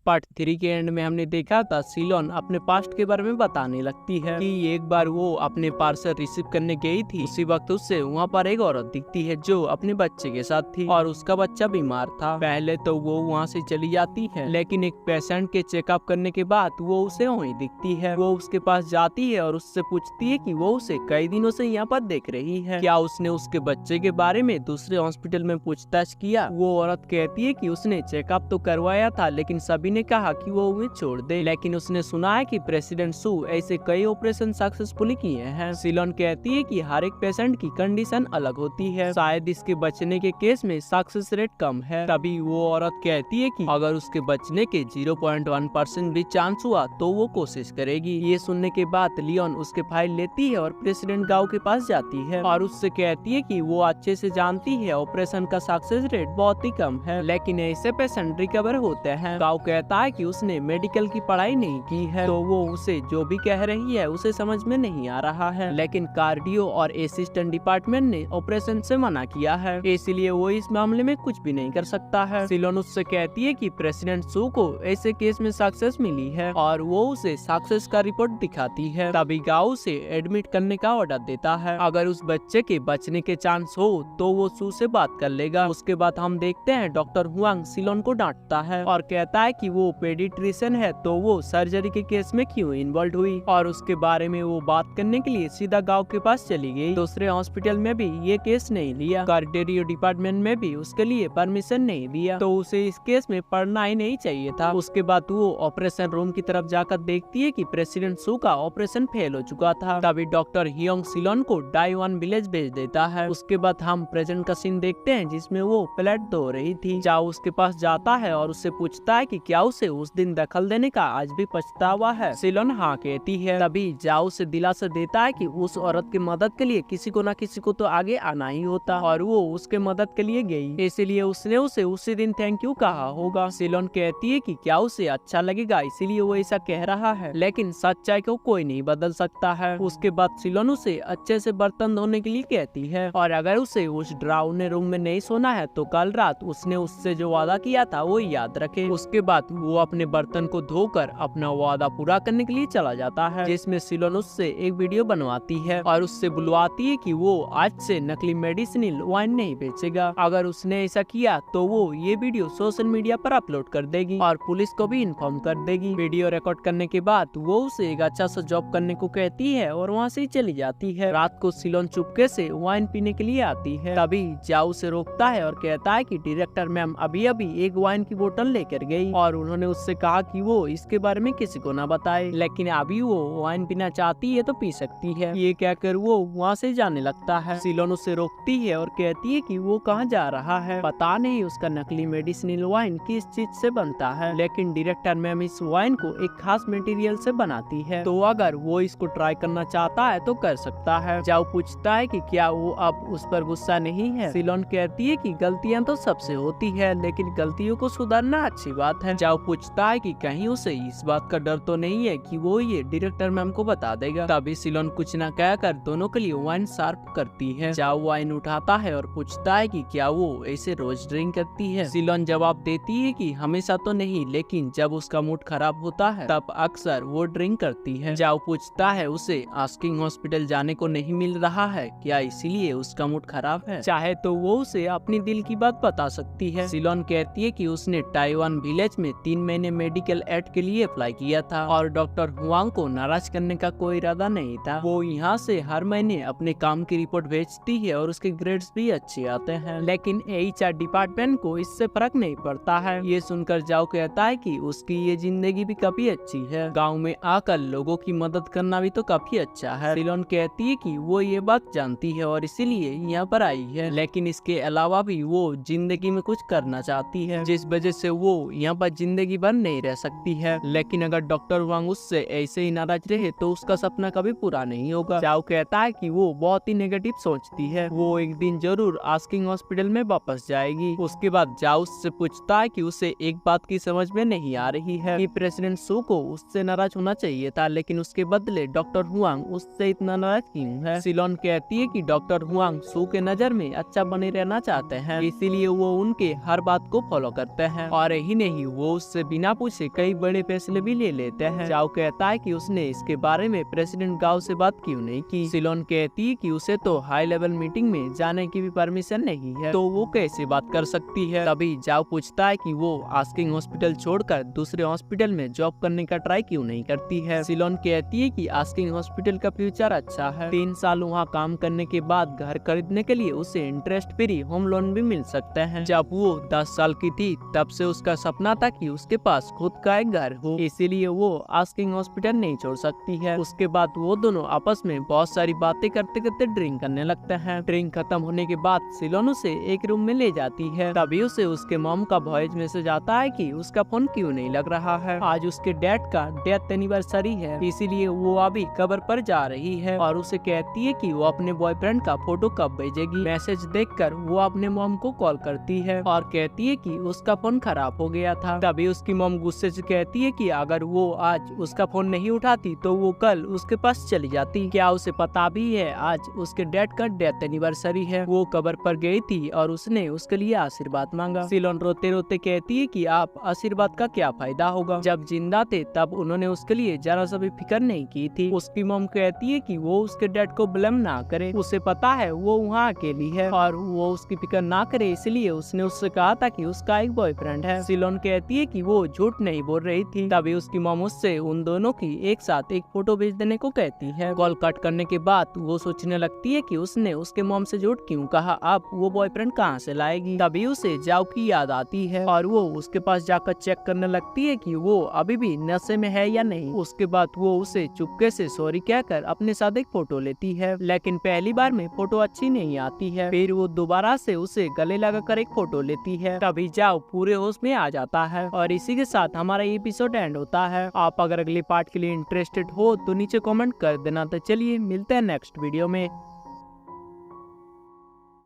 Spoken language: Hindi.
पार्ट 3 के एंड में हमने देखा था सिलोन अपने पास्ट के बारे में बताने लगती है कि एक बार वो अपने पार्सल रिसीव करने गई थी। उसी वक्त उससे वहाँ पर एक औरत दिखती है जो अपने बच्चे के साथ थी और उसका बच्चा बीमार था। पहले तो वो वहाँ से चली जाती है, लेकिन एक पेशेंट के चेकअप करने के बाद वो उसे वहीं दिखती है। वो उसके पास जाती है और उससे पूछती है कि वो उसे कई दिनों से यहाँ पर देख रही है, क्या उसने उसके बच्चे के बारे में दूसरे हॉस्पिटल में पूछताछ किया। वो औरत कहती है कि उसने चेकअप तो करवाया था, लेकिन सभी ने कहा कि वो उन्हें छोड़ दे, लेकिन उसने सुना है कि प्रेसिडेंट सू ऐसे कई ऑपरेशन सक्सेसफुली किए हैं। सिलोन कहती है कि हर एक पेशेंट की कंडीशन अलग होती है, शायद इसके बचने के केस में सक्सेस रेट कम है। तभी वो औरत कहती है कि अगर उसके बचने के 0.1% भी चांस हुआ तो वो कोशिश करेगी। ये सुनने के बाद लियोन उसके फाइल लेती है और प्रेसिडेंट गाओ के पास जाती है और उससे कहती है कि वो अच्छे से जानती है ऑपरेशन का सक्सेस रेट बहुत ही कम है, लेकिन ऐसे पेशेंट रिकवर होते हैं। गाओ कहता है कि उसने मेडिकल की पढ़ाई नहीं की है, तो वो उसे जो भी कह रही है उसे समझ में नहीं आ रहा है, लेकिन कार्डियो और असिस्टेंट डिपार्टमेंट ने ऑपरेशन से मना किया है, इसलिए वो इस मामले में कुछ भी नहीं कर सकता है। सिलोन उससे कहती है कि प्रेसिडेंट सू को ऐसे केस में सक्सेस मिली है और वो उसे सक्सेस का रिपोर्ट दिखाती है। तभी गाओ उसे एडमिट करने का ऑर्डर देता है। अगर उस बच्चे के बचने के चांस हो तो वो सू से बात कर लेगा। उसके बाद हम देखते हैं डॉक्टर हुआंग सिलोन को डांटता है और कहता है कि वो पेडिट्रिशियन है, तो वो सर्जरी के केस में क्यों इन्वॉल्व हुई, और उसके बारे में वो बात करने के लिए सीधा गांव के पास चली गई। दूसरे हॉस्पिटल में भी ये केस नहीं लिया, कार्डियो डिपार्टमेंट में भी उसके लिए परमिशन नहीं दिया, तो उसे इस केस में पढ़ना ही नहीं चाहिए था। उसके बाद वो ऑपरेशन रूम की तरफ जाकर देखती है कि प्रेसिडेंट सू का ऑपरेशन फेल हो चुका था। तभी डॉक्टर हियोंग सिलोन को डाइवान विलेज भेज देता है। उसके बाद हम प्रेजेंट का सीन देखते हैं जिसमें वो प्लेट धो रही थी। जाओ उसके पास जाता है और उससे पूछता है कि क्या उसे उस दिन दखल देने का आज भी पछतावा है। सिलोन हाँ कहती है। तभी जाओ उसे दिलासा देता है कि उस औरत की मदद के लिए किसी को न किसी को तो आगे आना ही होता, और वो उसके मदद के लिए गई, इसलिए उसने उसे उसी दिन थैंक यू कहा होगा। सिलोन कहती है कि क्या उसे अच्छा लगेगा इसीलिए वो ऐसा कह रहा है, लेकिन सच्चाई को कोई नहीं बदल सकता है। उसके बाद सिलोन उसे अच्छे से बर्तन धोने के लिए कहती है, और अगर उसे उस डरावने रूम में नहीं सोना है तो कल रात उसने उससे जो वादा किया था वो याद रखे। उसके बाद वो अपने बर्तन को धोकर अपना वादा पूरा करने के लिए चला जाता है, जिसमें सिलोन उससे एक वीडियो बनवाती है और उससे बुलवाती है कि वो आज से नकली मेडिसिनल वाइन नहीं बेचेगा। अगर उसने ऐसा किया तो वो ये वीडियो सोशल मीडिया पर अपलोड कर देगी और पुलिस को भी इन्फॉर्म कर देगी। वीडियो रिकॉर्ड करने के बाद वो उसे एक अच्छा सा जॉब करने को कहती है और वहाँ से चली जाती है। रात को सिलोन चुपके से वाइन पीने के लिए आती है। तभी जाओ उसे रोकता है और कहता है कि डायरेक्टर मैम अभी अभी एक वाइन की बोतल लेकर गई और उन्होंने उससे कहा कि वो इसके बारे में किसी को ना बताए, लेकिन अभी वो वाइन पीना चाहती है तो पी सकती है। ये कहकर वो वहाँ से जाने लगता है। सिलोन उसे रोकती है और कहती है कि वो कहाँ जा रहा है, पता नहीं उसका नकली मेडिसिनल वाइन किस चीज से बनता है, लेकिन डायरेक्टर मैम इस वाइन को एक खास मटेरियल से बनाती है, तो अगर वो इसको ट्राई करना चाहता है तो कर सकता है। जाओ पूछता है कि क्या वो अब उस पर गुस्सा नहीं है। सिलोन कहती है कि गलतियां तो सबसे होती है, लेकिन गलतियों को सुधारना अच्छी बात है। जाओ पूछता है कि कहीं उसे इस बात का डर तो नहीं है कि वो ये डायरेक्टर मैम को बता देगा। तभी सिलोन कुछ न कहकर दोनों के लिए वाइन सर्व करती है। जाओ वाइन उठाता है और पूछता है कि क्या वो ऐसे रोज ड्रिंक करती है। सिलोन जवाब देती है कि हमेशा तो नहीं, लेकिन जब उसका मूड खराब होता है तब अक्सर वो ड्रिंक करती है। जाओ पूछता है उसे आस्किंग हॉस्पिटल जाने को नहीं मिल रहा है, क्या इसीलिए उसका मूड खराब है, चाहे तो वो उसे अपनी दिल की बात बता सकती है। सिलोन कहती है कि उसने डाइवान विलेज में 3 महीने मेडिकल एड के लिए अप्लाई किया था और डॉक्टर हुआंग को नाराज करने का कोई इरादा नहीं था। वो यहाँ से हर महीने अपने काम की रिपोर्ट भेजती है और उसके ग्रेड्स भी अच्छे आते हैं, लेकिन HR डिपार्टमेंट को इससे फर्क नहीं पड़ता है। ये सुनकर जाओ कहता है कि उसकी ये जिंदगी भी काफी अच्छी है, गाँव में आकर लोगों की मदद करना भी तो काफी अच्छा है। सिलोन कहती है कि वो ये बात जानती है और इसीलिए यहाँ पर आई है, लेकिन इसके अलावा भी वो जिंदगी में कुछ करना चाहती है, जिस वजह से वो यहाँ पर जिंदगी भर नहीं रह सकती है। लेकिन अगर डॉक्टर वांग उससे ऐसे ही नाराज रहे तो उसका सपना कभी पूरा नहीं होगा। जाओ कहता है कि वो बहुत ही नेगेटिव सोचती है, वो एक दिन जरूर आस्किंग हॉस्पिटल में वापस जाएगी। उसके बाद जाओ उससे पूछता है कि उसे एक बात की समझ में नहीं आ रही है कि प्रेसिडेंट सू को उससे नाराज होना चाहिए था, लेकिन उसके बदले डॉक्टर हुआंग उससे इतना नाराज क्यों है। सिलोन कहती है कि डॉक्टर हुआंग सू के नजर में अच्छा बने रहना चाहते हैं, इसीलिए वो उनके हर बात को फॉलो करते हैं, और यही नहीं वो वो उससे बिना पूछे कई बड़े फैसले भी ले लेते हैं। जाओ कहता है कि उसने इसके बारे में प्रेसिडेंट गाओ से बात क्यों नहीं की। सिलोन कहती है कि उसे तो हाई लेवल मीटिंग में जाने की भी परमिशन नहीं है, तो वो कैसे बात कर सकती है। तभी जाओ पूछता है कि वो आस्किंग हॉस्पिटल छोड़कर दूसरे हॉस्पिटल में जॉब करने का ट्राई क्यों नहीं करती है। सिलोन कहती है कि आस्किंग हॉस्पिटल का फ्यूचर अच्छा है, 3 साल वहाँ काम करने के बाद घर खरीदने के लिए उसे इंटरेस्ट फ्री होम लोन भी मिल सकता है। जब वो 10 साल की थी तब से उसका सपना था कि उसके पास खुद का एक घर हो, इसीलिए वो आस्किंग हॉस्पिटल नहीं छोड़ सकती है। उसके बाद वो दोनों आपस में बहुत सारी बातें करते करते ड्रिंक करने लगते हैं। ड्रिंक खत्म होने के बाद सिलोन उसे एक रूम में ले जाती है। तभी उसे उसके मॉम का वॉइस मैसेज आता है कि उसका फोन क्यों नहीं लग रहा है। आज उसके डैड का डेथ एनिवर्सरी है, इसीलिए वो अभी कब्र पर जा रही है और उसे कहती है कि वो अपने बॉयफ्रेंड का फोटो कब भेजेगी। मैसेज देखकर वो अपने मॉम को कॉल करती है और कहती है कि उसका फोन खराब हो गया था। तभी उसकी मॉम गुस्से से कहती है कि अगर वो आज उसका फोन नहीं उठाती तो वो कल उसके पास चली जाती। क्या उसे पता भी है आज उसके डैड का डेथ एनिवर्सरी है। वो कब्र पर गई थी और उसने उसके लिए आशीर्वाद मांगा। सिलोन रोते रोते कहती है कि आप आशीर्वाद का क्या फायदा होगा, जब जिंदा थे तब उन्होंने उसके लिए जरा सा भी फिक्र नहीं की थी। उसकी मॉम कहती है कि वो उसके डैड को ब्लेम ना करे, उसे पता है वो वहाँ अकेली है और वो उसकी फिक्र ना करे, इसलिए उसने उससे कहा था कि उसका एक बॉयफ्रेंड है। सिलोन कहती है कि वो झूठ नहीं बोल रही थी। तभी उसकी मॉम उससे उन दोनों की एक साथ एक फोटो भेज देने को कहती है। कॉल कट करने के बाद वो सोचने लगती है कि उसने उसके मॉम से झूठ क्यों कहा, अब वो बॉयफ्रेंड कहाँ से लाएगी। तभी उसे जाओ की याद आती है और वो उसके पास जाकर चेक करने लगती है कि वो अभी भी नशे में है या नहीं। उसके बाद वो उसे चुपके से सॉरी कहकर अपने साथ एक फोटो लेती है, लेकिन पहली बार में फोटो अच्छी नहीं आती है। फिर वो दोबारा से उसे गले लगाकर एक फोटो लेती है। तभी जाओ पूरे होश में आ जाता है और इसी के साथ हमारा एपिसोड एंड होता है। आप अगर अगले पार्ट के लिए इंटरेस्टेड हो तो नीचे कमेंट कर देना। तो चलिए मिलते हैं नेक्स्ट वीडियो में।